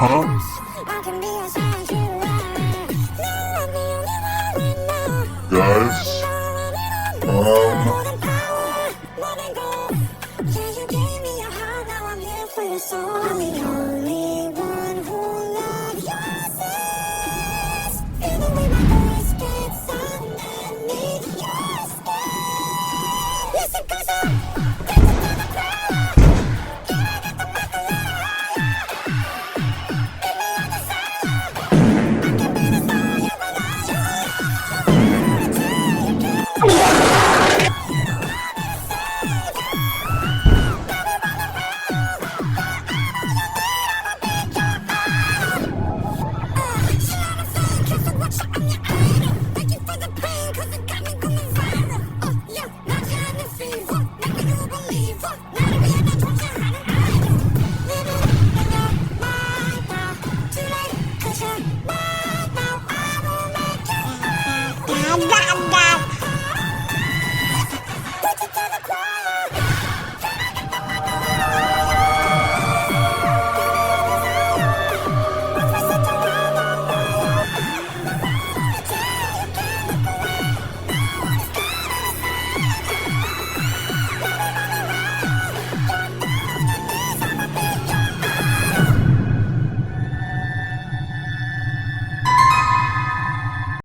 Huh? Guys, so I'm the only one who loves yourself. Even when my voice gets underneath your skin. Listen, 'cause I